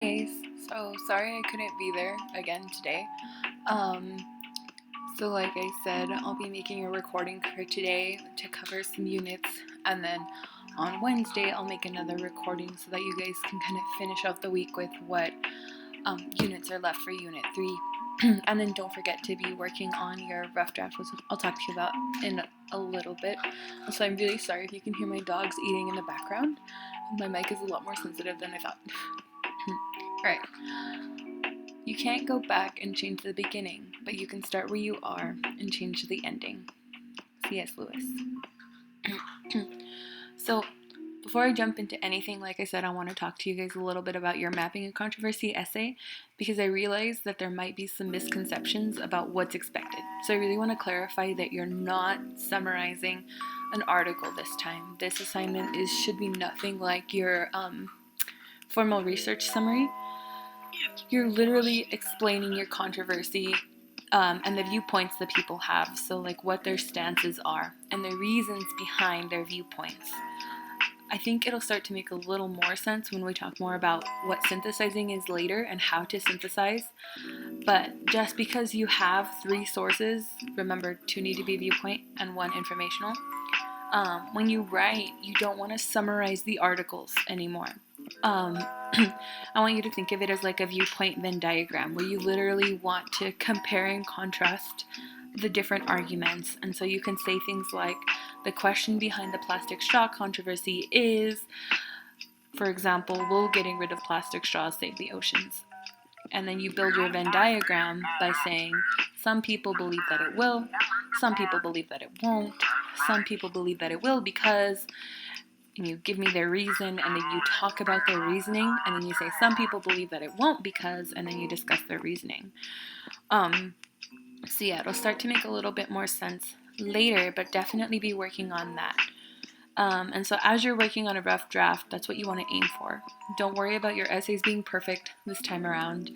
Guys, so sorry I couldn't be there again today. Um, so like I said, I'll be making a recording for today to cover some units, and then on Wednesday I'll make another recording so that you guys can kind of finish out the week with what units are left for Unit 3. And then don't forget to be working on your rough draft, which I'll talk to you about in a little bit. Also, I'm really sorry if you can hear my dogs eating in the background. My mic is a lot more sensitive than I thought. Alright. You can't go back and change the beginning, but you can start where you are and change the ending. C.S. Lewis. So, before I jump into anything, like I said, I want to talk to you guys a little bit about your mapping and controversy essay, because I realize that there might be some misconceptions about what's expected. So I really want to clarify that you're not summarizing an article this time. This assignment should be nothing like your formal research summary. You're literally explaining your controversy and the viewpoints that people have, so like what their stances are and the reasons behind their viewpoints. I think it'll start to make a little more sense when we talk more about what synthesizing is later and how to synthesize. But just because you have 3 sources, remember 2 need to be viewpoint and 1 informational, when you write, you don't want to summarize the articles anymore. I want you to think of it as like a viewpoint Venn diagram, where you literally want to compare and contrast the different arguments. And so you can say things like, the question behind the plastic straw controversy is, for example, will getting rid of plastic straws save the oceans? And then you build your Venn diagram by saying, some people believe that it will, some people believe that it won't, some people believe that it will because, and you give me their reason, and then you talk about their reasoning, and then you say some people believe that it won't because, and then you discuss their reasoning. So yeah, it'll start to make a little bit more sense later, but definitely be working on that. And so as you're working on a rough draft, that's what you want to aim for. Don't worry about your essays being perfect this time around.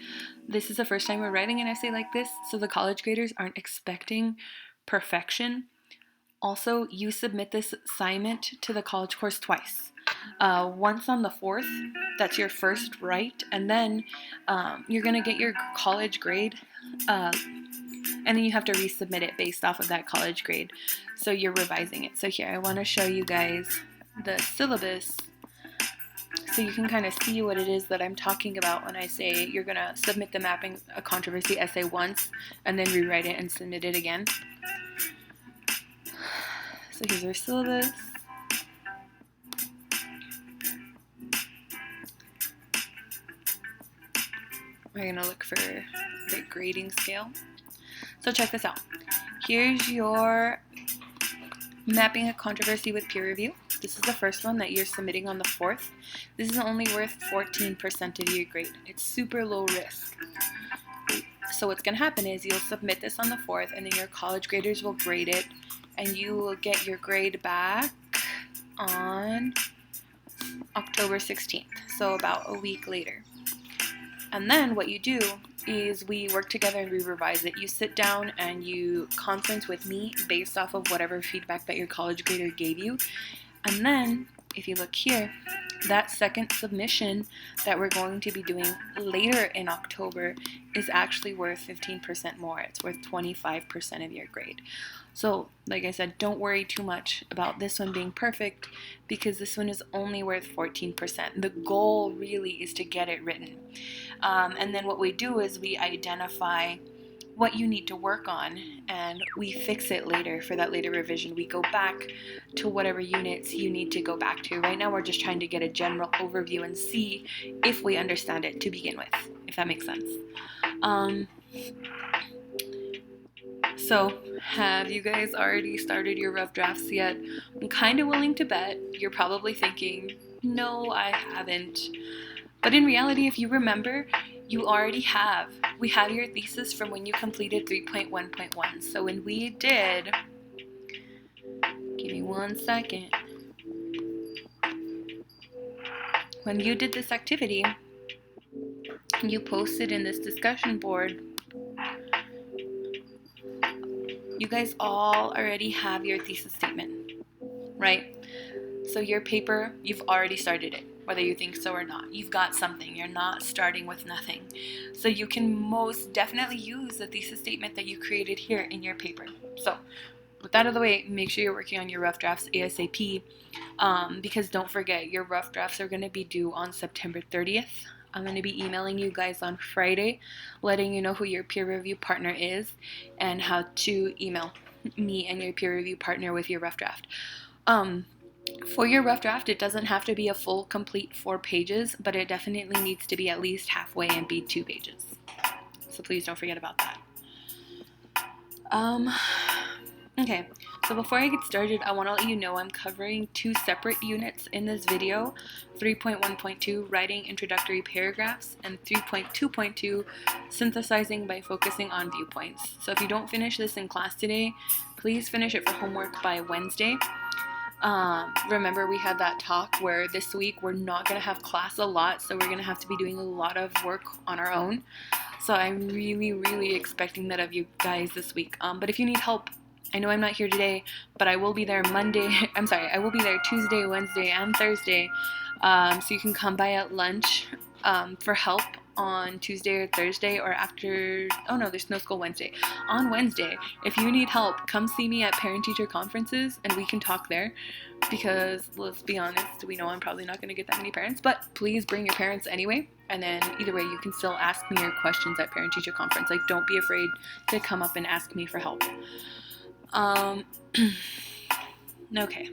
This is the first time we're writing an essay like this, so the college graders aren't expecting perfection. Also, you submit this assignment to the college course twice. Once on the 4th, that's your first write, and then you're going to get your college grade, and then you have to resubmit it based off of that college grade. So you're revising it. So here, I want to show you guys the syllabus so you can kind of see what it is that I'm talking about when I say you're going to submit the mapping a controversy essay once and then rewrite it and submit it again. So here's our syllabus. We're going to look for the grading scale. So check this out. Here's your mapping a controversy with peer review. This is the first one that you're submitting on the 4th. This is only worth 14% of your grade. It's super low risk. So what's going to happen is you'll submit this on the 4th, and then your college graders will grade it, and you will get your grade back on October 16th, so about a week later. And then what you do is we work together and we revise it. You sit down and you conference with me based off of whatever feedback that your college grader gave you. And then, if you look here, that second submission that we're going to be doing later in October is actually worth 15% more. It's worth 25% of your grade. So, like I said, don't worry too much about this one being perfect, because this one is only worth 14%. The goal really is to get it written. And then what we do is we identify what you need to work on, and we fix it later for that later revision. We go back to whatever units you need to go back to. Right now we're just trying to get a general overview and see if we understand it to begin with, if that makes sense. So have you guys already started your rough drafts yet? I'm kind of willing to bet you're probably thinking, no, I haven't. But in reality, if you remember, you already have. We have your thesis from when you completed 3.1.1. So when we did, give me 1 second. When you did this activity, you posted in this discussion board, you guys all already have your thesis statement, right? So your paper, you've already started it. whether you think so or not. You've got something. You're not starting with nothing. So you can most definitely use the thesis statement that you created here in your paper. So with that out of the way, make sure you're working on your rough drafts ASAP, because don't forget, your rough drafts are going to be due on September 30th. I'm going to be emailing you guys on Friday, letting you know who your peer review partner is and how to email me and your peer review partner with your rough draft. For your rough draft, it doesn't have to be a full, complete 4 pages, but it definitely needs to be at least halfway and be 2 pages. So please don't forget about that. Okay, so before I get started, I want to let you know I'm covering 2 separate units in this video, 3.1.2 Writing Introductory Paragraphs and 3.2.2 Synthesizing by Focusing on Viewpoints. So if you don't finish this in class today, please finish it for homework by Wednesday. Remember we had that talk where this week we're not going to have class a lot, so we're going to have to be doing a lot of work on our own. So I'm really expecting that of you guys this week. But if you need help, I know I'm not here today, but I will be there I will be there Tuesday, Wednesday, and Thursday. So you can come by at lunch for help on Tuesday or Thursday, or after, oh no, there's no school Wednesday. On Wednesday, if you need help, come see me at parent-teacher conferences and we can talk there, because let's be honest, we know I'm probably not going to get that many parents, but please bring your parents anyway, and then either way you can still ask me your questions at parent-teacher conference. Like, don't be afraid to come up and ask me for help. Okay.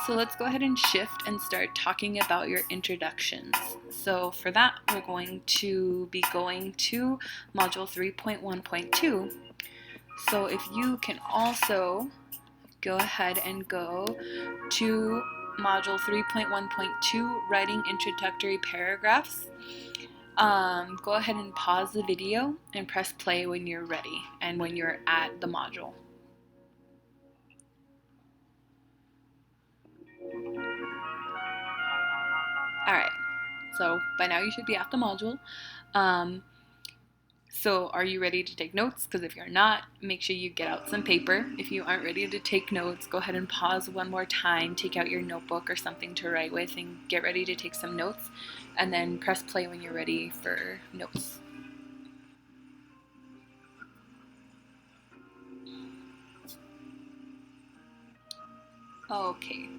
So let's go ahead and shift and start talking about your introductions. So for that, we're going to be going to module 3.1.2. So if you can also go ahead and go to module 3.1.2, Writing Introductory Paragraphs. Go ahead and pause the video and press play when you're ready and when you're at the module. Alright, so by now you should be at the module. So are you ready to take notes? Because if you're not, make sure you get out some paper. If you aren't ready to take notes, go ahead and pause one more time, take out your notebook or something to write with, and get ready to take some notes, and then press play when you're ready for notes. Okay.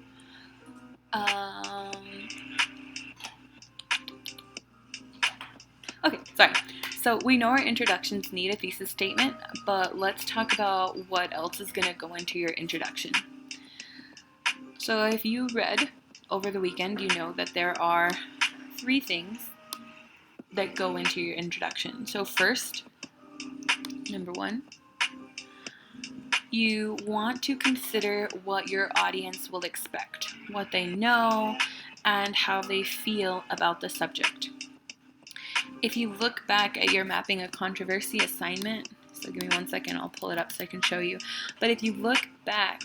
Okay, sorry. So we know our introductions need a thesis statement, but let's talk about what else is going to go into your introduction. So if you read over the weekend, you know that there are 3 things that go into your introduction. So first, number 1, you want to consider what your audience will expect, what they know, and how they feel about the subject. If you look back at your mapping a controversy assignment, so give me 1 second, I'll pull it up so I can show you. But if you look back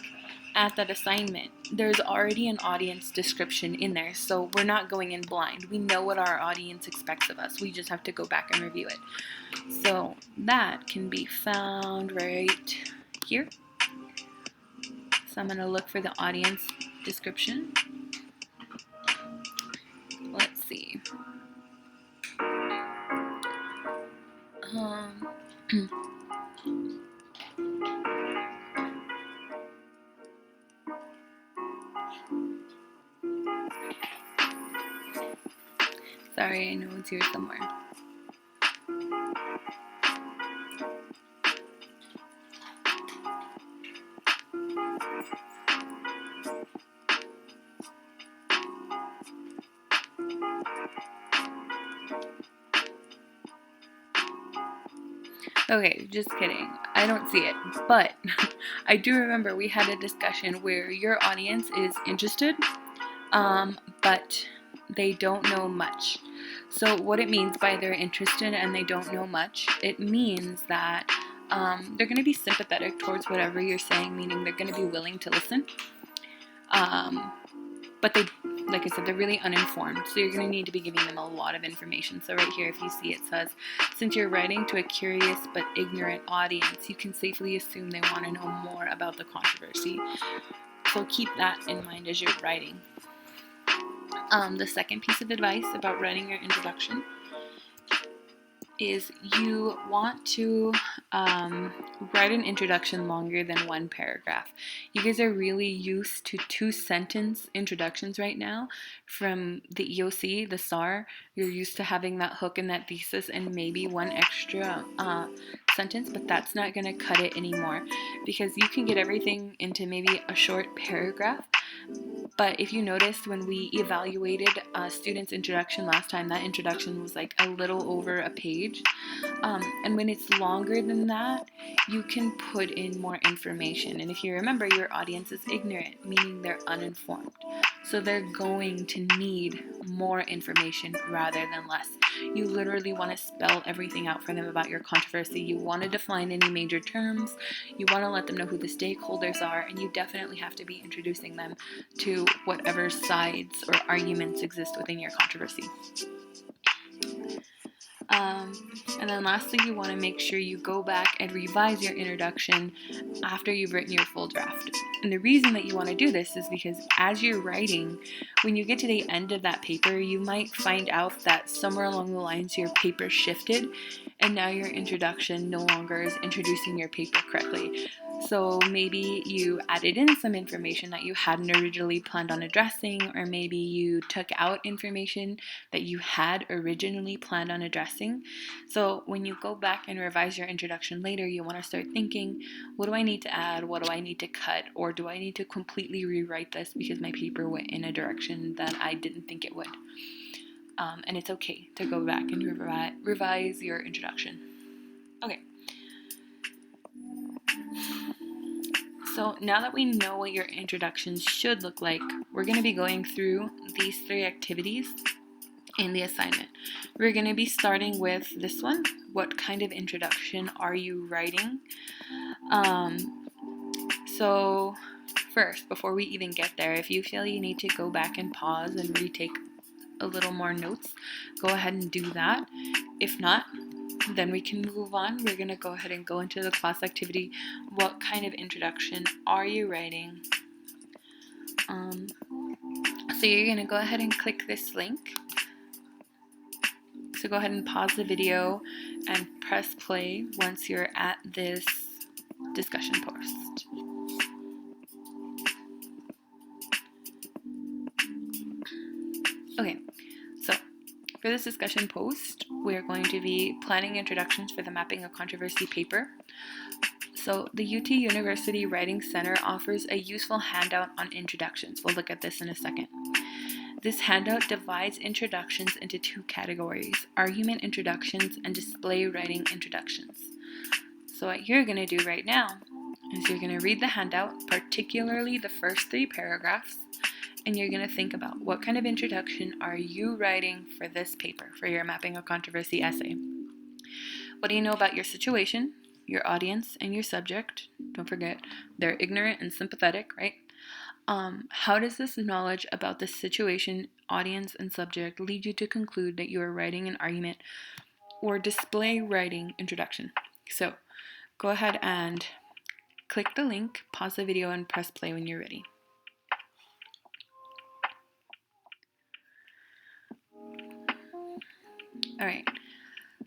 at that assignment, there's already an audience description in there, so we're not going in blind. We know what our audience expects of us. We just have to go back and review it. So that can be found right here. So I'm going to look for the audience description. Let's see. Sorry, I know it's here somewhere. Okay, just kidding. I don't see it, but I do remember we had a discussion where your audience is interested, but they don't know much. So what it means by they're interested and they don't know much, it means that they're going to be sympathetic towards whatever you're saying, meaning they're going to be willing to listen. But they, like I said, they're really uninformed, so you're going to need to be giving them a lot of information. So right here, if you see, it says, since you're writing to a curious but ignorant audience, you can safely assume they want to know more about the controversy. So keep that in mind as you're writing. The second piece of advice about writing your introduction is you want to write an introduction longer than one paragraph. You guys are really used to 2-sentence introductions right now from the EOC, the SAR. You're used to having that hook and that thesis and maybe one extra sentence, but that's not going to cut it anymore, because you can get everything into maybe a short paragraph. But if you noticed, when we evaluated a student's introduction last time, that introduction was like a little over a page. And when it's longer than that, you can put in more information. And if you remember, your audience is ignorant, meaning they're uninformed. So they're going to need more information rather than less. You literally want to spell everything out for them about your controversy. You want to define any major terms. You want to let them know who the stakeholders are. And you definitely have to be introducing them to whatever sides or arguments exist within your controversy. And then lastly, you want to make sure you go back and revise your introduction after you've written your full draft. And the reason that you want to do this is because as you're writing, when you get to the end of that paper, you might find out that somewhere along the lines your paper shifted, and now your introduction no longer is introducing your paper correctly. So maybe you added in some information that you hadn't originally planned on addressing, or maybe you took out information that you had originally planned on addressing. So when you go back and revise your introduction later, you want to start thinking, what do I need to add? What do I need to cut? Or do I need to completely rewrite this because my paper went in a direction that I didn't think it would? And it's okay to go back and revise your introduction. Okay. So now that we know what your introductions should look like, we're going to be going through these 3 activities in the assignment. We're going to be starting with this one. What kind of introduction are you writing? So first, before we even get there, if you feel you need to go back and pause and retake a little more notes, go ahead and do that. If not, then we can move on. We're going to go ahead and go into the class activity. What kind of introduction are you writing? So you're going to go ahead and click this link. So go ahead and pause the video and press play once you're at this discussion post. Okay, so for this discussion post, we're going to be planning introductions for the Mapping a Controversy paper. So the UT University Writing Center offers a useful handout on introductions. We'll look at this in a second. This handout divides introductions into 2 categories: argument introductions and display writing introductions. So what you're going to do right now is you're going to read the handout, particularly the first 3 paragraphs, and you're going to think about what kind of introduction are you writing for this paper, for your Mapping a Controversy essay. What do you know about your situation, your audience, and your subject? Don't forget, they're ignorant and sympathetic, right? How does this knowledge about the situation, audience, and subject lead you to conclude that you are writing an argument or display writing introduction? So go ahead and click the link, pause the video, and press play when you're ready. All right,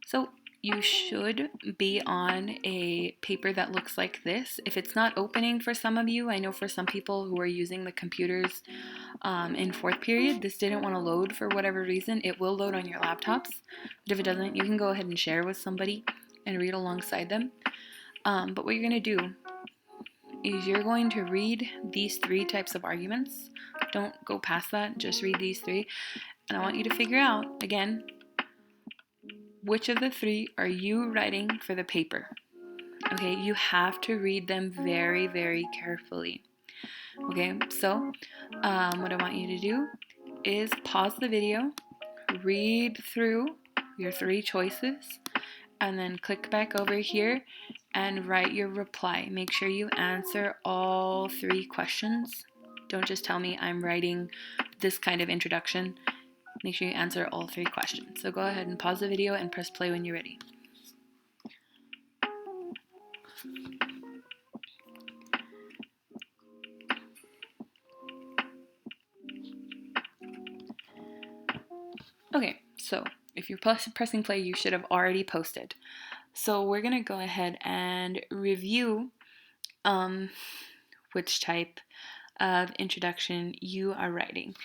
so you should be on a paper that looks like this. If it's not opening for some of you, I know for some people who are using the computers in 4th period, this didn't want to load for whatever reason. It will load on your laptops, but if it doesn't, you can go ahead and share with somebody and read alongside them. But what you're going to do is you're going to read these 3 types of arguments. Don't go past that, just read these 3. And I want you to figure out, again, which of the 3 are you writing for the paper? Okay, you have to read them very, very carefully. Okay, so what I want you to do is pause the video, read through your 3 choices, and then click back over here and write your reply. Make sure you answer all 3 questions. Don't just tell me I'm writing this kind of introduction. Make sure you answer all 3 questions. So go ahead and pause the video and press play when you're ready. Okay, so if you're pressing play, you should have already posted. So we're going to go ahead and review which type of introduction you are writing.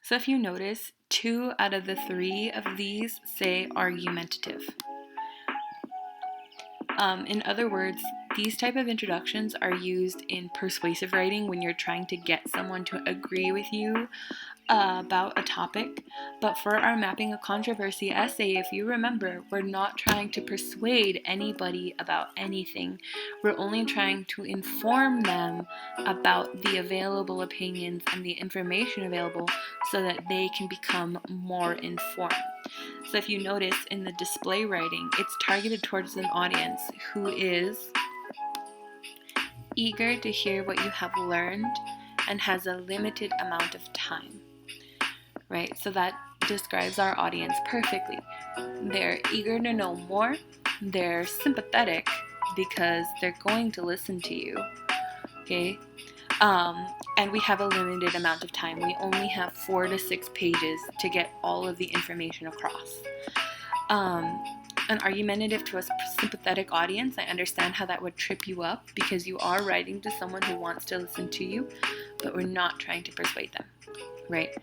So if you notice, 2 out of the 3 of these say argumentative. In other words, these type of introductions are used in persuasive writing when you're trying to get someone to agree with you about a topic. But for our mapping a controversy essay, if you remember, we're not trying to persuade anybody about anything. We're only trying to inform them about the available opinions and the information available so that they can become more informed. So if you notice in the display writing, it's targeted towards an audience who is eager to hear what you have learned and has a limited amount of time. Right? So that describes our audience perfectly. They're eager to know more. They're sympathetic because they're going to listen to you. Okay? And we have a limited amount of time. We only have 4 to 6 pages to get all of the information across. An argumentative to a sympathetic audience, I understand how that would trip you up because you are writing to someone who wants to listen to you, but we're not trying to persuade them, right?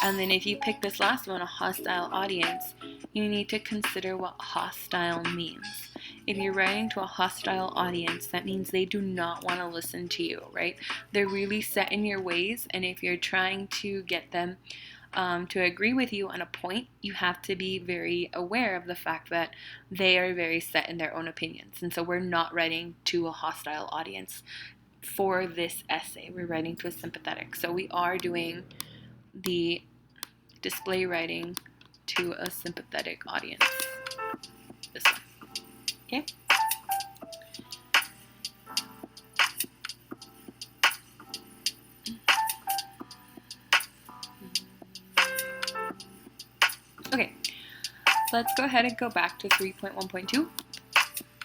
And then if you pick this last one, a hostile audience, you need to consider what hostile means. If you're writing to a hostile audience, that means they do not want to listen to you, right? They're really set in your ways, and if you're trying to get them to agree with you on a point, you have to be very aware of the fact that they are very set in their own opinions. And so we're not writing to a hostile audience for this essay. We're writing to a sympathetic. So we are doing the display writing to a sympathetic audience. This one. Okay? Okay, let's go ahead and go back to 3.1.2.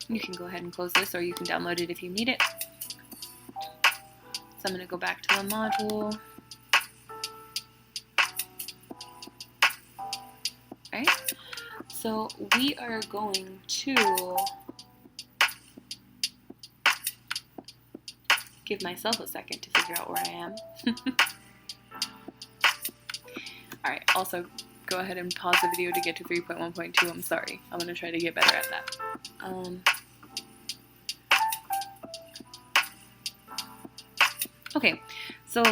You can go ahead and close this, or you can download it if you need it. So I'm going to go back to the module. Alright, so we are going to give myself a second to figure out where I am. Alright, also go ahead and pause the video to get to 3.1.2. I'm sorry. I'm going to try to get better at that. Okay, so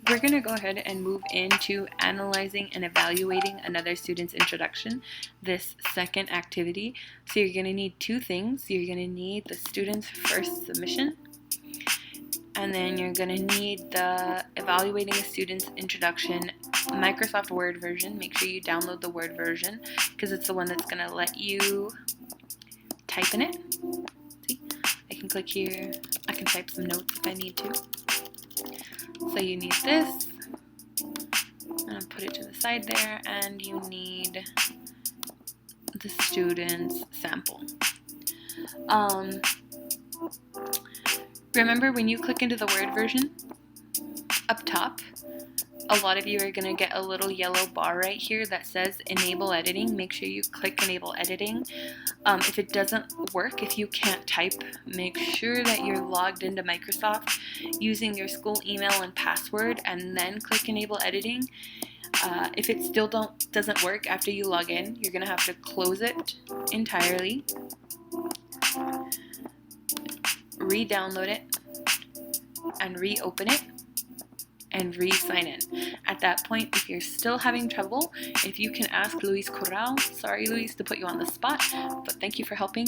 we're going to go ahead and move into analyzing and evaluating another student's introduction, this second activity. So you're going to need 2 things. You're going to need the student's first submission, and then you're going to need the evaluating a student's introduction Microsoft Word version. Make sure you download the Word version because it's the one that's going to let you type in it. See, I can click here. I can type some notes if I need to. So you need this, and put it to the side there, and you need the student's sample. Remember when you click into the Word version, up top, a lot of you are going to get a little yellow bar right here that says Enable Editing. Make sure you click Enable Editing. If it doesn't work, if you can't type, make sure that you're logged into Microsoft using your school email and password, and then click Enable Editing. If it still doesn't work after you log in, you're going to have to close it entirely, re-download it, and reopen it, and re-sign in. At that point, if you're still having trouble, if you can ask Luis Corral, sorry Luis to put you on the spot, but thank you for helping.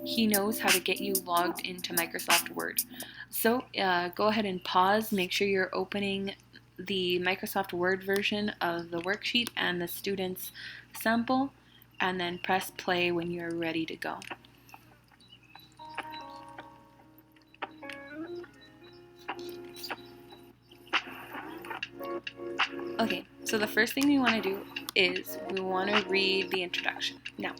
He knows how to get you logged into Microsoft Word. So go ahead and pause, make sure you're opening the Microsoft Word version of the worksheet and the student's sample, and then press play when you're ready to go. Okay, so the first thing we want to do is we want to read the introduction. Now,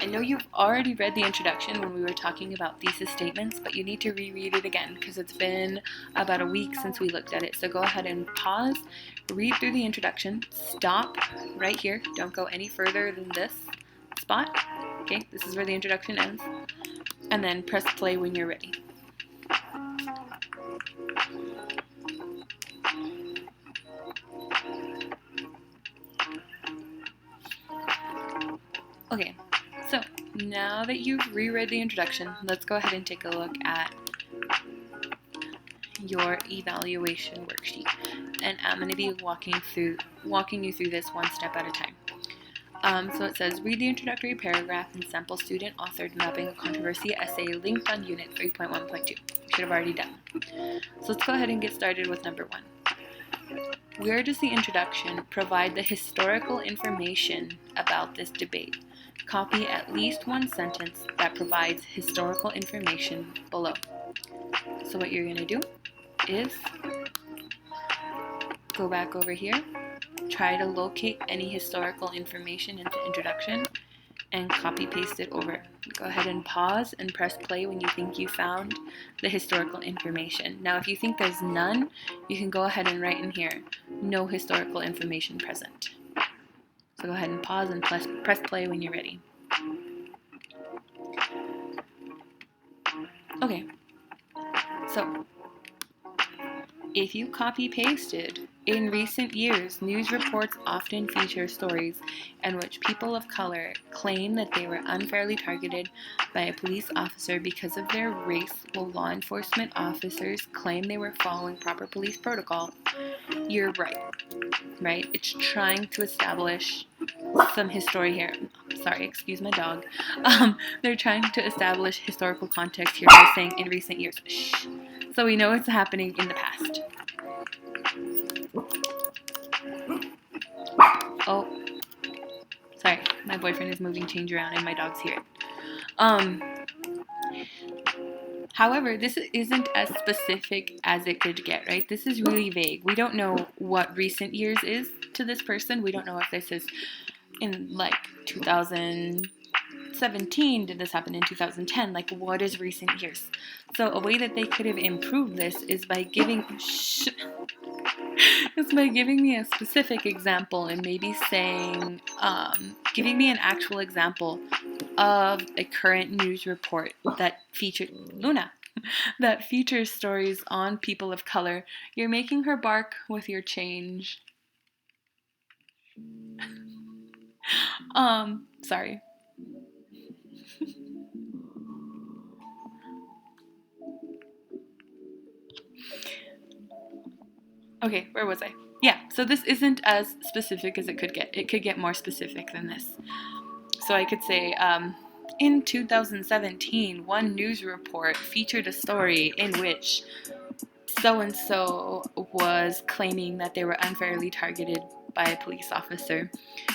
I know you've already read the introduction when we were talking about thesis statements, but you need to reread it again because it's been about a week since we looked at it. So go ahead and pause, read through the introduction, stop right here. Don't go any further than this spot. Okay, this is where the introduction ends. And then press play when you're ready. Okay, so now that you've reread the introduction, let's go ahead and take a look at your evaluation worksheet. And I'm going to be walking you through this one step at a time. So it says, read the introductory paragraph and sample student-authored mapping a controversy essay linked on Unit 3.1.2. You should have already done. So let's go ahead and get started with number 1. Where does the introduction provide the historical information about this debate? Copy at least one sentence that provides historical information below. So what you're going to do is go back over here, try to locate any historical information in the introduction, and copy paste it over. Go ahead and pause and press play when you think you found the historical information. Now if you think there's none, you can go ahead and write in here, no historical information present. So go ahead and pause and press play when you're ready. Okay, so if you copy pasted, in recent years, news reports often feature stories in which people of color claim that they were unfairly targeted by a police officer because of their race, while law enforcement officers claim they were following proper police protocol. You're right? It's trying to establish some history here. Sorry, excuse my dog. They're trying to establish historical context here by saying in recent years. Shh. So we know it's happening in the past. Oh, sorry, my boyfriend is moving change around and my dogs hear it. However, this isn't as specific as it could get, right? This is really vague. We don't know what recent years is to this person. We don't know if this is in like 2017, did this happen in 2010? Like, what is recent years? So a way that they could have improved this is by giving me a specific example and maybe saying, giving me an actual example of a current news report that featured that features stories on people of color. You're making her bark with your change. Sorry. Okay, where was I? Yeah, so this isn't as specific as it could get. It could get more specific than this. So I could say, in 2017, one news report featured a story in which so-and-so was claiming that they were unfairly targeted by a police officer.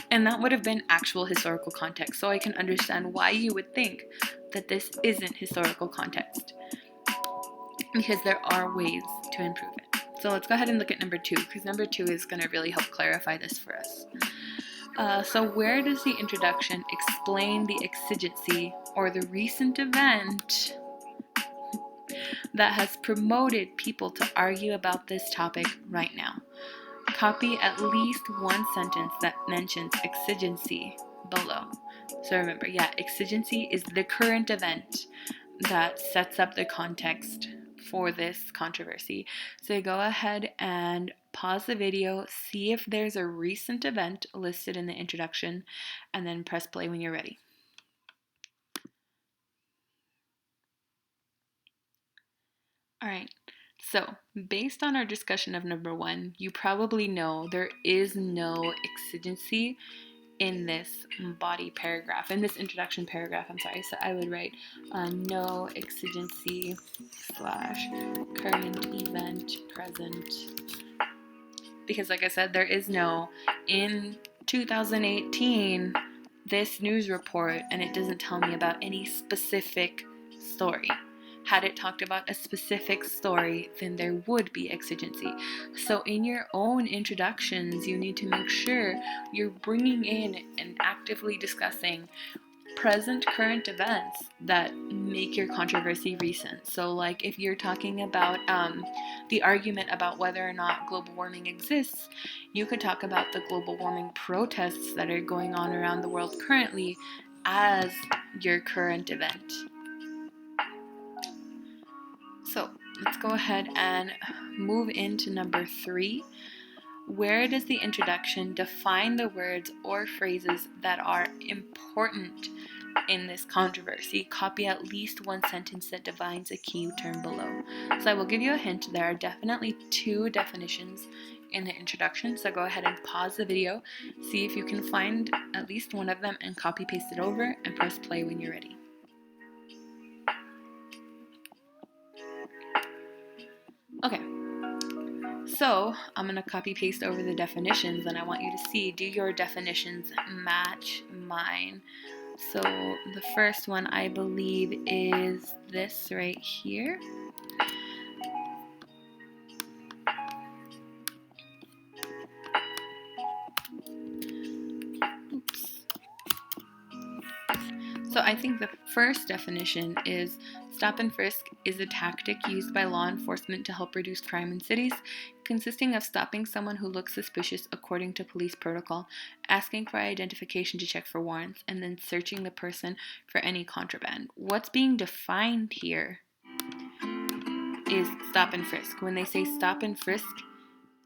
And that would have been actual historical context, so I can understand why you would think that this isn't historical context, because there are ways to improve it. So let's go ahead and look at number 2, because number 2 is going to really help clarify this for us. So where does the introduction explain the exigency or the recent event that has promoted people to argue about this topic right now? Copy at least one sentence that mentions exigency below. So remember, exigency is the current event that sets up the context for this controversy. So go ahead and pause the video, see if there's a recent event listed in the introduction, and then press play when you're ready. All right, so based on our discussion of number 1, you probably know there is no exigency in this body paragraph, in this introduction paragraph, so I would write no exigency / current event present, because like I said, there is no in 2018 this news report, and it doesn't tell me about any specific story. Had it talked about a specific story, then there would be exigency. So in your own introductions, you need to make sure you're bringing in and actively discussing present current events that make your controversy recent. So like if you're talking about the argument about whether or not global warming exists, you could talk about the global warming protests that are going on around the world currently as your current event. So let's go ahead and move into number 3. Where does the introduction define the words or phrases that are important in this controversy? Copy at least one sentence that defines a key term below. So I will give you a hint. There are definitely 2 definitions in the introduction. So go ahead and pause the video, see if you can find at least one of them and copy paste it over and press play when you're ready. Okay. So I'm going to copy paste over the definitions and I want you to see, do your definitions match mine? So the first one I believe is this right here. Oops. So I think the first definition is stop and frisk is a tactic used by law enforcement to help reduce crime in cities, consisting of stopping someone who looks suspicious according to police protocol, asking for identification to check for warrants, and then searching the person for any contraband. What's being defined here is stop and frisk. When they say stop and frisk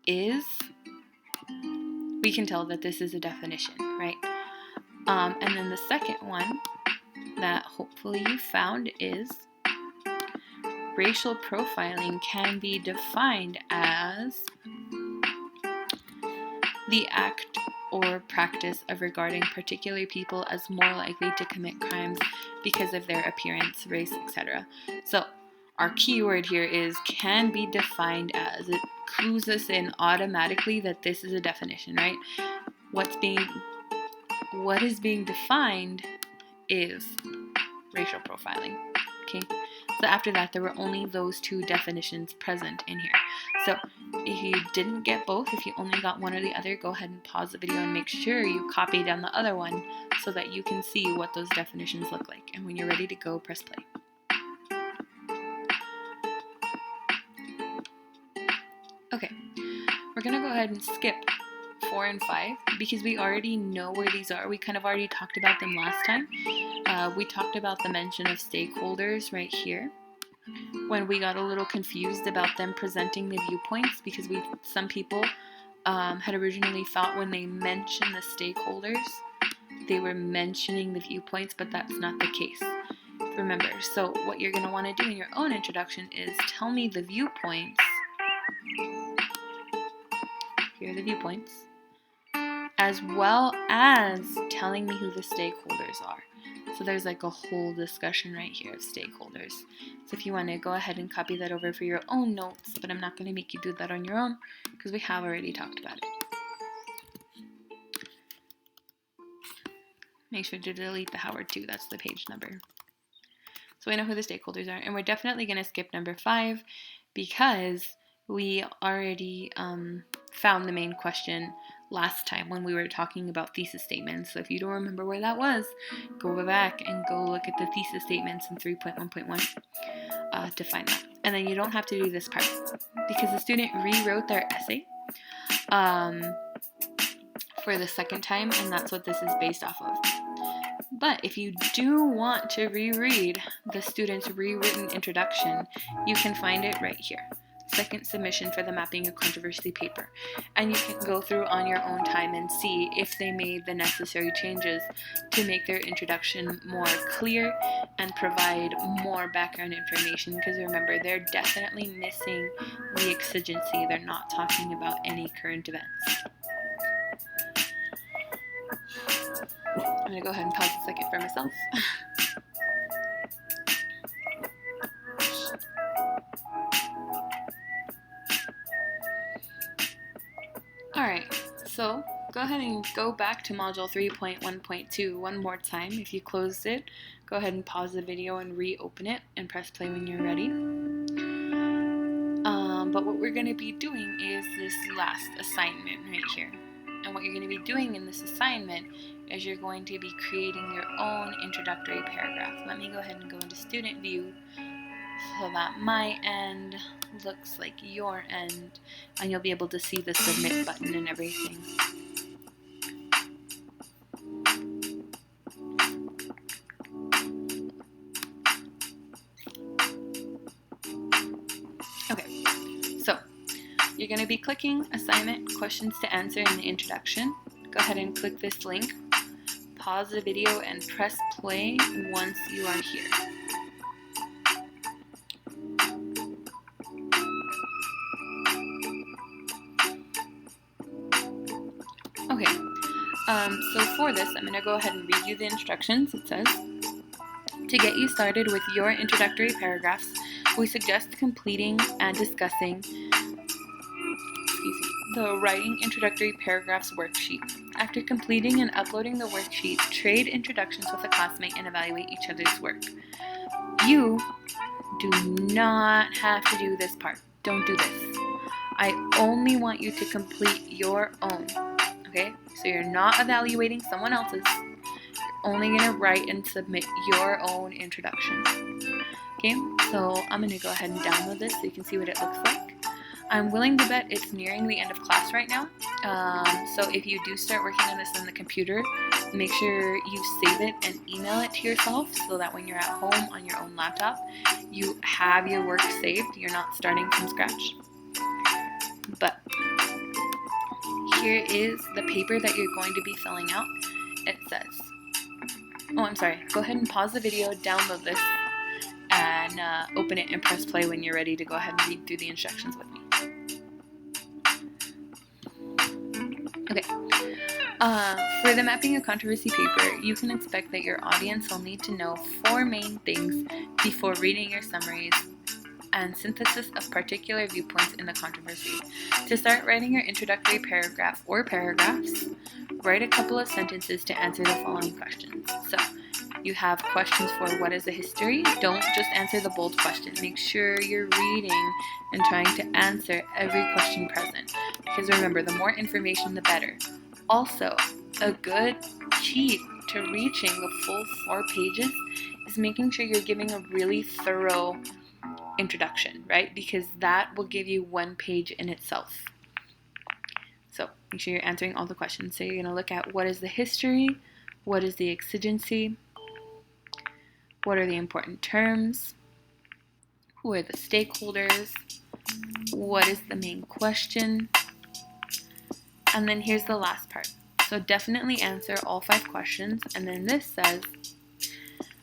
is, we can tell that this is a definition, right? And then the second one that hopefully you found is racial profiling can be defined as the act or practice of regarding particular people as more likely to commit crimes because of their appearance, race, etc. So our keyword here is can be defined as. It clues us in automatically that this is a definition, right? What is being defined is racial profiling. Okay, so after that there were only those 2 definitions present in here. So if you didn't get both, if you only got one or the other, go ahead and pause the video and make sure you copy down the other one so that you can see what those definitions look like. And when you're ready to go, press play. Okay, we're gonna go ahead and skip 4 and 5 because we already know where these are. We kind of already talked about them last time. We talked about the mention of stakeholders right here when we got a little confused about them presenting the viewpoints because some people had originally thought when they mentioned the stakeholders they were mentioning the viewpoints, but that's not the case. Remember, so what you're going to want to do in your own introduction is tell me the viewpoints. Here are the viewpoints, as well as telling me who the stakeholders are. So there's like a whole discussion right here of stakeholders. So if you want to go ahead and copy that over for your own notes, but I'm not going to make you do that on your own because we have already talked about it. Make sure to delete the Howard 2, that's the page number. So we know who the stakeholders are, and we're definitely going to skip number 5 because we already found the main question last time when we were talking about thesis statements. So if you don't remember where that was, go back and go look at the thesis statements in 3.1.1 to find that. And then you don't have to do this part because the student rewrote their essay for the second time, and that's what this is based off of. But if you do want to reread the student's rewritten introduction, you can find it right here. Second submission for the Mapping of Controversy paper. And you can go through on your own time and see if they made the necessary changes to make their introduction more clear and provide more background information. Because remember, they're definitely missing the exigency. They're not talking about any current events. I'm going to go ahead and pause a second for myself. Alright, so go ahead and go back to module 3.1.2 one more time. If you closed it, go ahead and pause the video and reopen it and press play when you're ready. But what we're going to be doing is this last assignment right here. And what you're going to be doing in this assignment is you're going to be creating your own introductory paragraph. Let me go ahead and go into student view so that my end looks like your end, and you'll be able to see the submit button and everything. Okay, so you're going to be clicking assignment questions to answer in the introduction. Go ahead and click this link, pause the video, and press play once you are here. Okay, so for this, I'm going to go ahead and read you the instructions. It says, to get you started with your introductory paragraphs, we suggest completing and discussing the Writing Introductory Paragraphs worksheet. After completing and uploading the worksheet, trade introductions with a classmate and evaluate each other's work. You do not have to do this part. Don't do this. I only want you to complete your own. Okay? So you're not evaluating someone else's. You're only going to write and submit your own introduction. Okay? So I'm going to go ahead and download this so you can see what it looks like. I'm willing to bet it's nearing the end of class right now. So if you do start working on this on the computer, make sure you save it and email it to yourself so that when you're at home on your own laptop, you have your work saved. You're not starting from scratch. But here is the paper that you're going to be filling out. It says, go ahead and pause the video, download this, and open it and press play when you're ready to go ahead and read through the instructions with me. Okay, for the Mapping a Controversy paper, you can expect that your audience will need to know 4 main things before reading your summaries and synthesis of particular viewpoints in the controversy. To start writing your introductory paragraph or paragraphs, write a couple of sentences to answer the following questions. So, you have questions for what is the history? Don't just answer the bold question. Make sure you're reading and trying to answer every question present. Because remember, the more information, the better. Also, a good cheat to reaching the full 4 pages is making sure you're giving a really thorough introduction, right? Because that will give you 1 page in itself. So make sure you're answering all the questions. So you're going to look at what is the history, what is the exigency, what are the important terms, who are the stakeholders, what is the main question, and then here's the last part. So definitely answer all 5 questions, and then this says,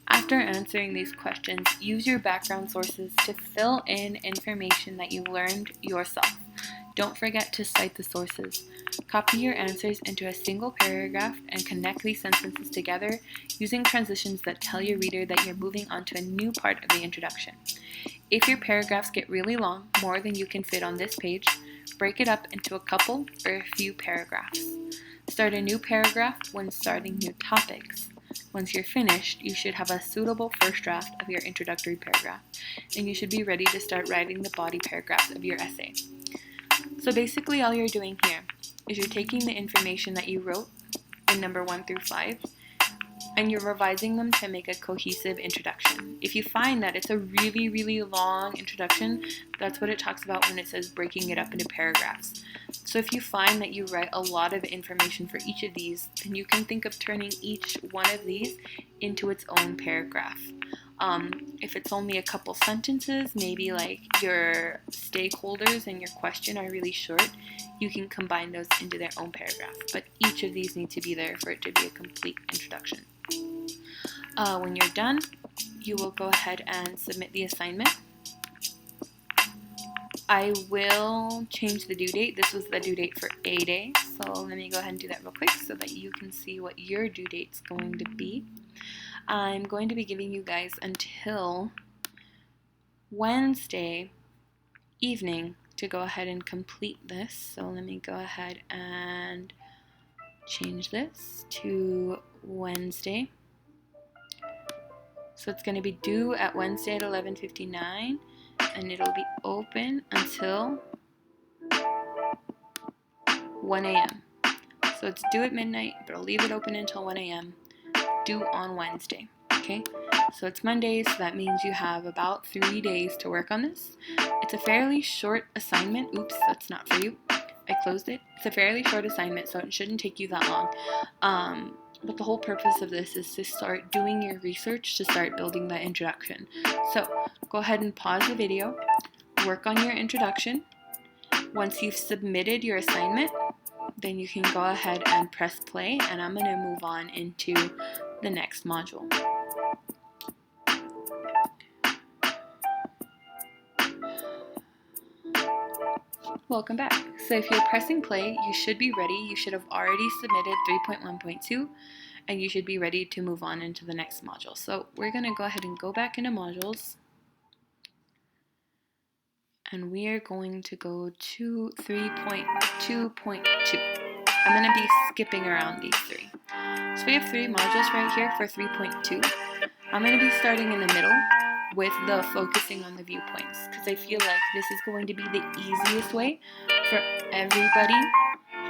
after answering these questions, use your background sources to fill in information that you learned yourself. Don't forget to cite the sources. Copy your answers into a single paragraph and connect these sentences together using transitions that tell your reader that you're moving on to a new part of the introduction. If your paragraphs get really long, more than you can fit on this page, break it up into a couple or a few paragraphs. Start a new paragraph when starting new topics. Once you're finished, you should have a suitable first draft of your introductory paragraph, and you should be ready to start writing the body paragraphs of your essay. So basically all you're doing here is you're taking the information that you wrote in number 1 through 5 and you're revising them to make a cohesive introduction. If you find that it's a really, really long introduction, that's what it talks about when it says breaking it up into paragraphs. So if you find that you write a lot of information for each of these, then you can think of turning each one of these into its own paragraph. If it's only a couple sentences, maybe like your stakeholders and your question are really short, you can combine those into their own paragraph. But each of these need to be there for it to be a complete introduction. When you're done, you will go ahead and submit the assignment. I will change the due date. This was the due date for A day, so let me go ahead and do that real quick so that you can see what your due date's going to be. I'm going to be giving you guys until Wednesday evening to go ahead and complete this. So let me go ahead and change this to Wednesday. So it's going to be due at Wednesday at 11:59, and it'll be open until 1 a.m. So it's due at midnight, but I'll leave it open until 1 a.m. Due on Wednesday. Okay, so it's Monday, so that means you have about 3 days to work on this. It's a fairly short assignment. Oops, that's not for you. I closed it. It's a fairly short assignment, so it shouldn't take you that long. But the whole purpose of this is to start doing your research, to start building that introduction. So go ahead and pause the video, work on your introduction. Once you've submitted your assignment, then you can go ahead and press play, and I'm going to move on into the next module. Welcome back. So if you're pressing play, you should be ready. You should have already submitted 3.1.2, and you should be ready to move on into the next module. So we're going to go ahead and go back into modules, and we are going to go to 3.2.2. I'm going to be skipping around these three. So we have three modules right here for 3.2. I'm going to be starting in the middle with the focusing on the viewpoints, because I feel like this is going to be the easiest way for everybody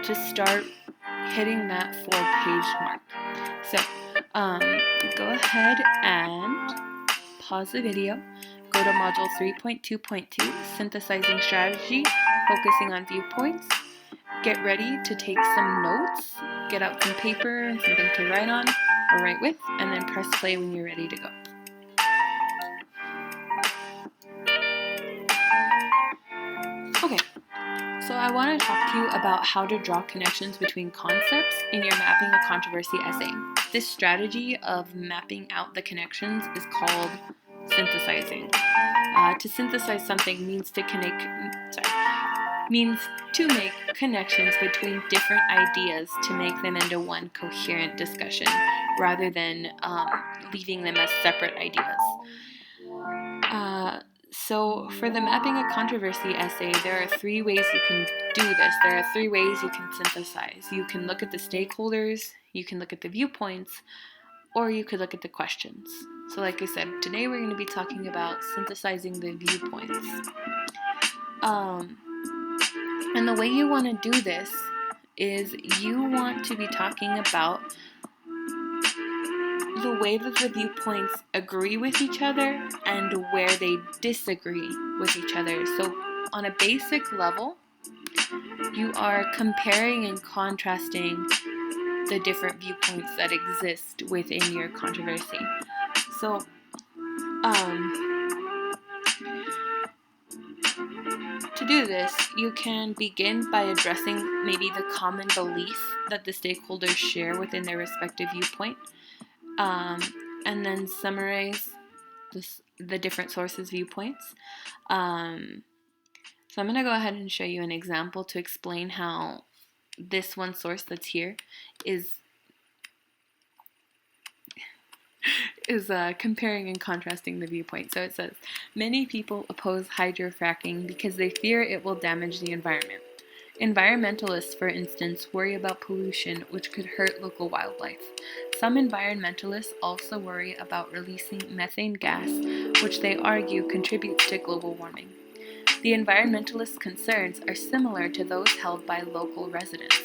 to start hitting that 4-page mark. So go ahead and pause the video, go to module 3.2.2, Synthesizing Strategy, focusing on viewpoints. Get ready to take some notes, get out some paper and something to write on or write with, and then press play when you're ready to go. Okay, so I want to talk to you about how to draw connections between concepts in your mapping a controversy essay. This strategy of mapping out the connections is called synthesizing. To synthesize something means to make connections between different ideas to make them into one coherent discussion, rather than leaving them as separate ideas. So for the mapping a controversy essay, there are 3 ways you can do this. There are 3 ways you can synthesize. You can look at the stakeholders, you can look at the viewpoints, or you could look at the questions. So like I said, today we're going to be talking about synthesizing the viewpoints. And the way you want to do this is you want to be talking about the way that the viewpoints agree with each other and where they disagree with each other. So on a basic level, you are comparing and contrasting the different viewpoints that exist within your controversy. So to do this, you can begin by addressing maybe the common belief that the stakeholders share within their respective viewpoint, and then summarize the different sources' viewpoints. So I'm going to go ahead and show you an example to explain how this one source that's here is comparing and contrasting the viewpoint. So it says, many people oppose hydrofracking because they fear it will damage the environment. Environmentalists, for instance, worry about pollution, which could hurt local wildlife. Some environmentalists also worry about releasing methane gas, which they argue contributes to global warming. The environmentalists' concerns are similar to those held by local residents.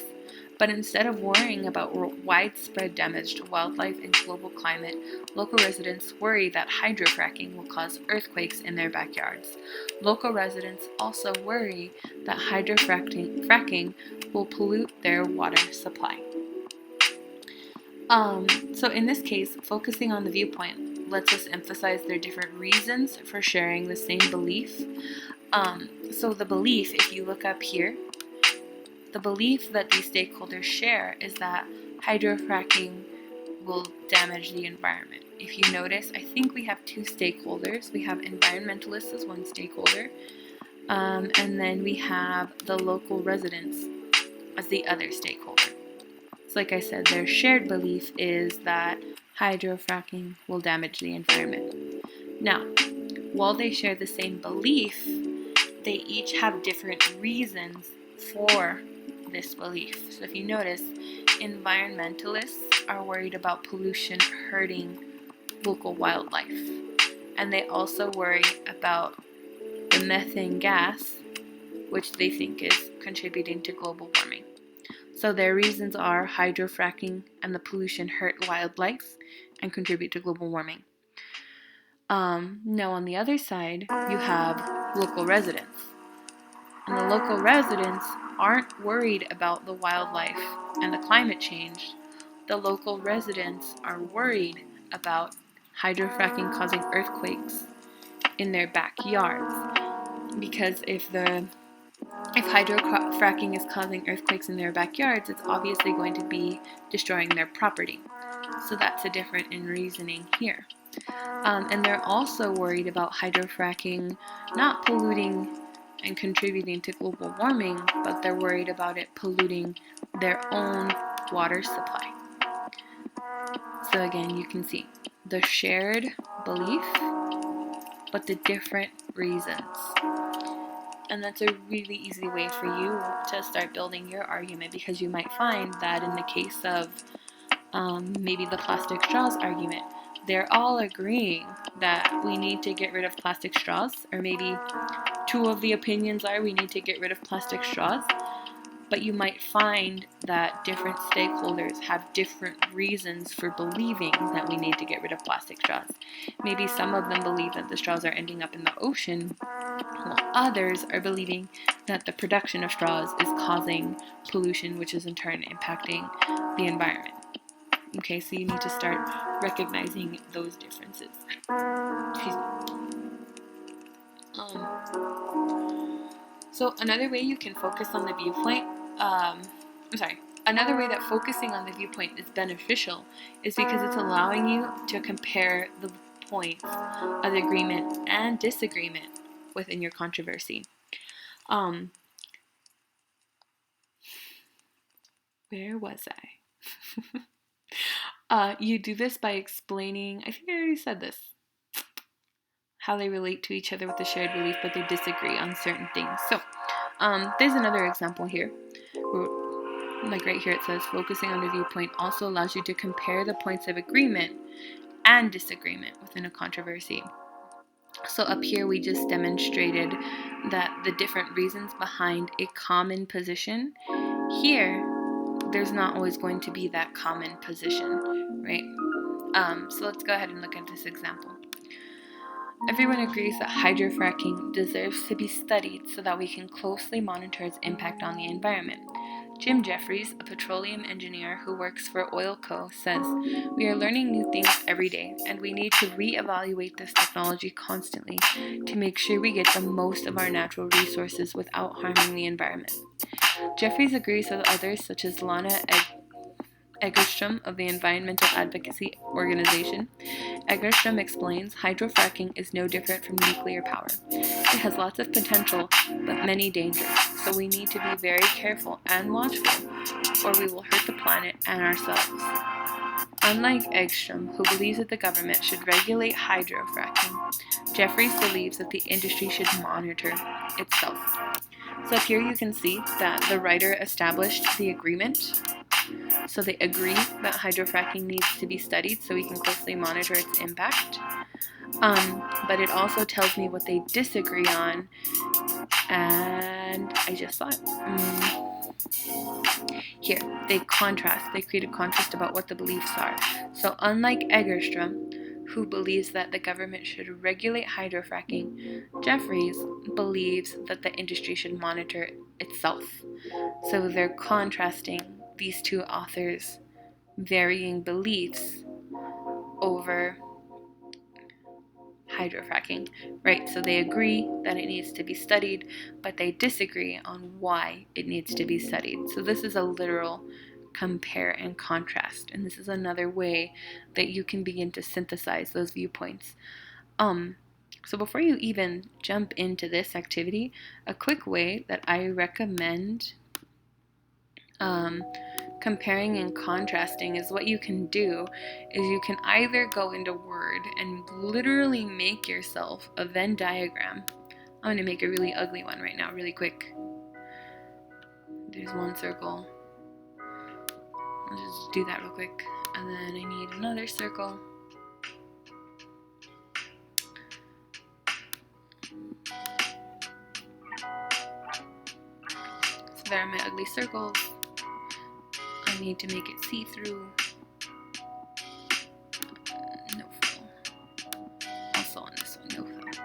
But instead of worrying about widespread damage to wildlife and global climate, local residents worry that hydrofracking will cause earthquakes in their backyards. Local residents also worry that hydrofracking will pollute their water supply. So in this case, focusing on the viewpoint lets us emphasize their different reasons for sharing the same belief. So the belief, if you look up here, the belief that these stakeholders share is that hydrofracking will damage the environment. If you notice, I think we have 2 stakeholders. We have environmentalists as one stakeholder, and then we have the local residents as the other stakeholder. So like I said, their shared belief is that hydrofracking will damage the environment. Now, while they share the same belief, they each have different reasons for this belief. So if you notice, environmentalists are worried about pollution hurting local wildlife, and they also worry about the methane gas, which they think is contributing to global warming. So their reasons are hydrofracking and the pollution hurt wildlife and contribute to global warming. Now on the other side, you have local residents. And the local residents aren't worried about the wildlife and the climate change. The local residents are worried about hydrofracking causing earthquakes in their backyards. Because if hydrofracking is causing earthquakes in their backyards, it's obviously going to be destroying their property. So that's a difference in reasoning here. And they're also worried about hydrofracking not polluting and contributing to global warming, but they're worried about it polluting their own water supply. So again, you can see the shared belief, but the different reasons. And that's a really easy way for you to start building your argument, because you might find that in the case of maybe the plastic straws argument, they're all agreeing that we need to get rid of plastic straws, or maybe two of the opinions are we need to get rid of plastic straws, but you might find that different stakeholders have different reasons for believing that we need to get rid of plastic straws. Maybe some of them believe that the straws are ending up in the ocean, while others are believing that the production of straws is causing pollution, which is in turn impacting the environment. Okay, so you need to start recognizing those differences. Excuse me. So another way you can focus on the viewpoint, another way that focusing on the viewpoint is beneficial is because it's allowing you to compare the points of agreement and disagreement within your controversy. Where was I? You do this by explaining, I think I already said this, how they relate to each other with a shared belief, but they disagree on certain things. So, there's another example here. Like right here it says, focusing on a viewpoint also allows you to compare the points of agreement and disagreement within a controversy. So up here we just demonstrated that the different reasons behind a common position. Here, there's not always going to be that common position, right? So let's go ahead and look at this example. Everyone agrees that hydrofracking deserves to be studied so that we can closely monitor its impact on the environment. Jim Jeffries, a petroleum engineer who works for Oil Co., says, "We are learning new things every day, and we need to reevaluate this technology constantly to make sure we get the most of our natural resources without harming the environment." Jeffries agrees with others such as Lana Egerstrom of the environmental advocacy organization. Egerstrom explains, "Hydrofracking is no different from nuclear power. It has lots of potential, but many dangers, so we need to be very careful and watchful, or we will hurt the planet and ourselves." Unlike Egerstrom, who believes that the government should regulate hydrofracking, Jeffries believes that the industry should monitor itself. So up here you can see that the writer established the agreement. So they agree that hydrofracking needs to be studied so we can closely monitor its impact. But it also tells me what they disagree on, and I just saw it. Here, they create a contrast about what the beliefs are. So unlike Egerstrom, who believes that the government should regulate hydrofracking, Jeffries believes that the industry should monitor itself. So they're contrasting these two authors' varying beliefs over hydrofracking, right? So they agree that it needs to be studied, but they disagree on why it needs to be studied. So this is a literal compare and contrast, and this is another way that you can begin to synthesize those viewpoints. So before you even jump into this activity, a quick way that I recommend comparing and contrasting is what you can do is you can either go into Word and literally make yourself a Venn diagram. I'm going to make a really ugly one right now, really quick. There's one circle. I'll just do that real quick. And then I need another circle. So there are my ugly circles. I need to make it see-through. No fill. Also on this one, no fill.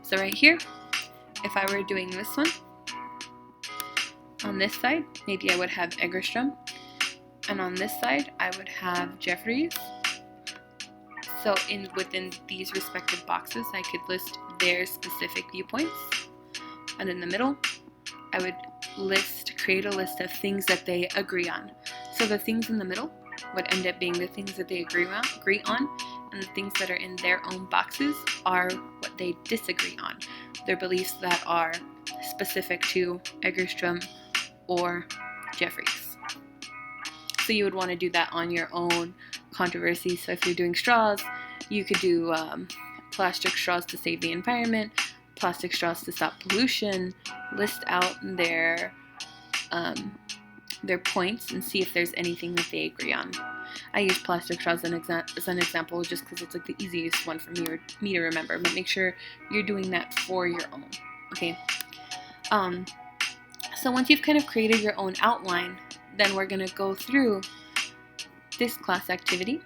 So right here, if I were doing this one, on this side, maybe I would have Egerstrom, and on this side, I would have Jeffries. So within these respective boxes, I could list their specific viewpoints, and in the middle, I would create a list of things that they agree on. So the things in the middle would end up being the things that they agree on, and the things that are in their own boxes are what they disagree on. Their beliefs that are specific to Egerstrom or Jeffries. So you would want to do that on your own controversy. So if you're doing straws, you could do plastic straws to save the environment, plastic straws to stop pollution, list out their points and see if there's anything that they agree on. I use plastic straws as an example just because it's like the easiest one for me to remember, but make sure you're doing that for your own, okay? So once you've kind of created your own outline, then we're going to go through this class activity.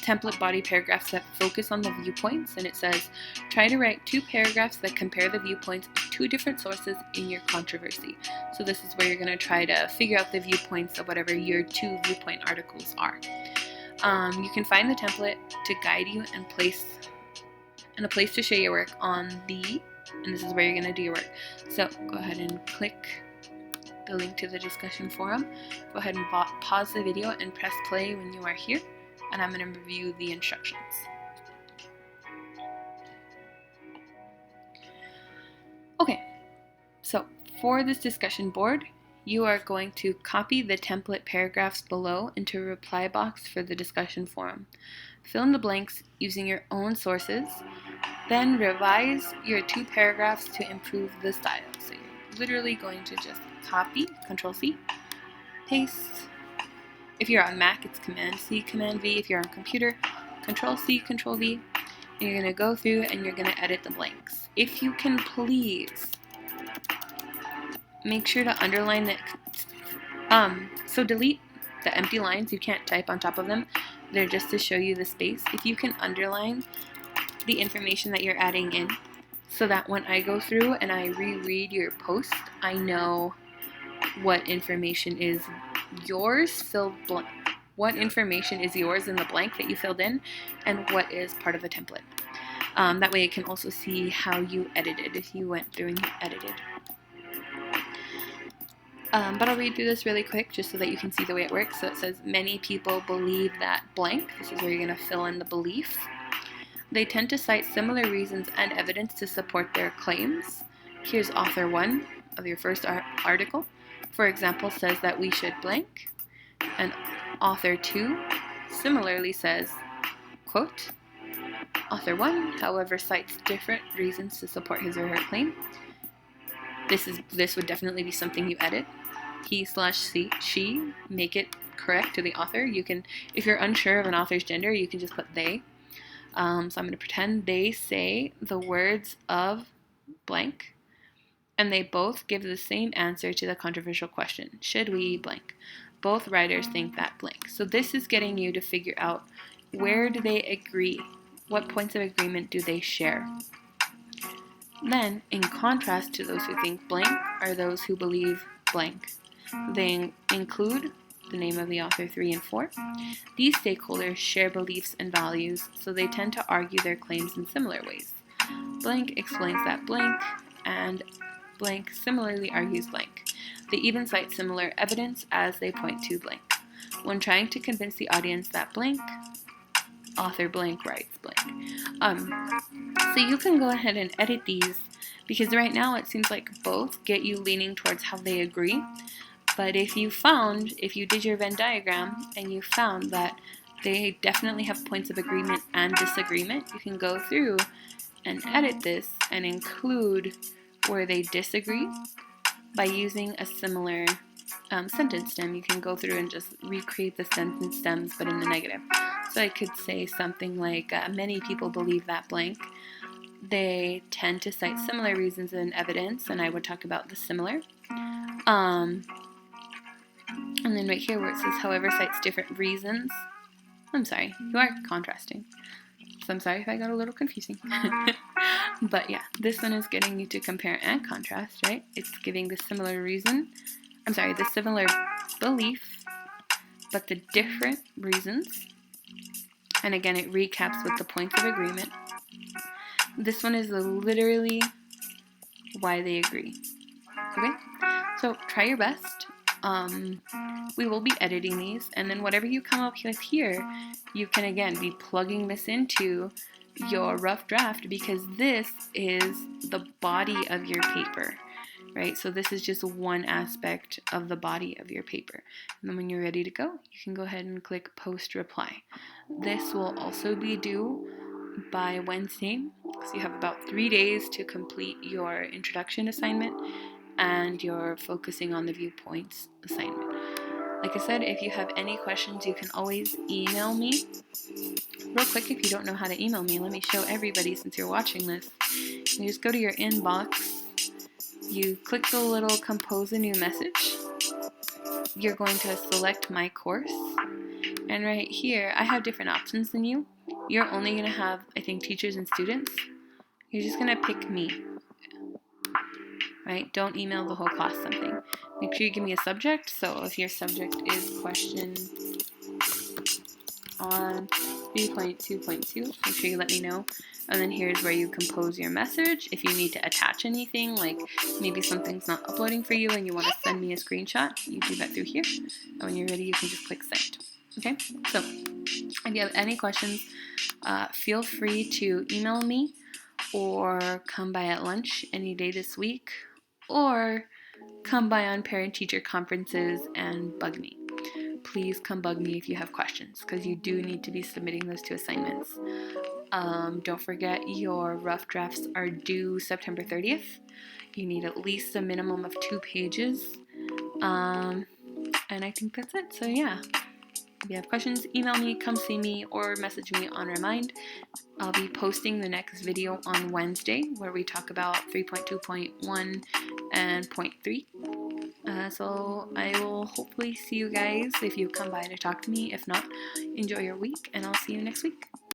Template body paragraphs that focus on the viewpoints, and it says try to write 2 paragraphs that compare the viewpoints of 2 different sources in your controversy. So this is where you're going to try to figure out the viewpoints of whatever your 2 viewpoint articles are. You can find the template to guide you and a place to show your work and this is where you're going to do your work. So go ahead and click the link to the discussion forum. Go ahead and pause the video and press play when you are here, and I'm going to review the instructions. Okay, so for this discussion board, you are going to copy the template paragraphs below into a reply box for the discussion forum. Fill in the blanks using your own sources, then revise your 2 paragraphs to improve the style. So you're literally going to just copy, Control-C, paste. If you're on Mac, it's Command-C, Command-V. If you're on computer, Control-C, Control-V. And you're going to go through and you're going to edit the blanks. If you can please, make sure to underline it. So delete the empty lines. You can't type on top of them. They're just to show you the space. If you can underline the information that you're adding in, so that when I go through and I reread your post, I know what information is yours what information is yours in the blank that you filled in, and what is part of the template. That way I can also see how you edited, if you went through and you edited. But I'll read through this really quick just so that you can see the way it works. So it says, many people believe that blank. This is where you're going to fill in the belief. They tend to cite similar reasons and evidence to support their claims. Here's author 1 of your first article. For example, says that we should blank. And author 2 similarly says, quote, author 1, however, cites different reasons to support his or her claim. This would definitely be something you edit. He/she, make it correct to the author. You can, if you're unsure of an author's gender, you can just put they. So I'm going to pretend they say the words of blank, and they both give the same answer to the controversial question, should we blank? Both writers think that blank. So this is getting you to figure out, where do they agree? What points of agreement do they share? Then, in contrast to those who think blank are those who believe blank. They include the name of the author 3 and 4. These stakeholders share beliefs and values, so they tend to argue their claims in similar ways. Blank explains that blank, and blank similarly argues blank. They even cite similar evidence as they point to blank. When trying to convince the audience that blank, author blank writes blank. So you can go ahead and edit these, because right now it seems like both get you leaning towards how they agree. But if you did your Venn diagram and you found that they definitely have points of agreement and disagreement, you can go through and edit this and include where they disagree by using a similar sentence stem. You can go through and just recreate the sentence stems, but in the negative. So I could say something like, many people believe that blank. They tend to cite similar reasons and evidence, and I would talk about the similar. And then right here where it says however cites different reasons, I'm sorry, you are contrasting. So I'm sorry if I got a little confusing. But yeah, this one is getting you to compare and contrast, right? It's giving the similar reason, I'm sorry, the similar belief, but the different reasons. And again, it recaps with the points of agreement. This one is literally why they agree. Okay, so try your best. We will be editing these, and then whatever you come up with here, you can again be plugging this into your rough draft, because this is the body of your paper, right? So this is just one aspect of the body of your paper. And then when you're ready to go, you can go ahead and click post reply. This will also be due by Wednesday, so you have about 3 days to complete your introduction assignment and your focusing on the viewpoints assignment. Like I said, if you have any questions, you can always email me. Real quick, if you don't know how to email me, let me show everybody since you're watching this. You just go to your inbox, you click the little compose a new message, you're going to select my course, and right here, I have different options than you. You're only going to have, I think, teachers and students. You're just going to pick me, right? Don't email the whole class something. Make sure you give me a subject. So if your subject is question on viewpoint 2.2, make sure you let me know. And then here's where you compose your message. If you need to attach anything, like maybe something's not uploading for you and you want to send me a screenshot, you do that through here. And when you're ready, you can just click send. Okay, so if you have any questions, feel free to email me or come by at lunch any day this week, or come by on parent-teacher conferences and bug me. Please come bug me if you have questions, because you do need to be submitting those to assignments. Don't forget your rough drafts are due September 30th. You need at least a minimum of 2 pages. And I think that's it. So yeah, if you have questions, email me, come see me, or message me on Remind. I'll be posting the next video on Wednesday where we talk about 3.2.1 and 0.3. So I will hopefully see you guys if you come by to talk to me. If not, enjoy your week, and I'll see you next week.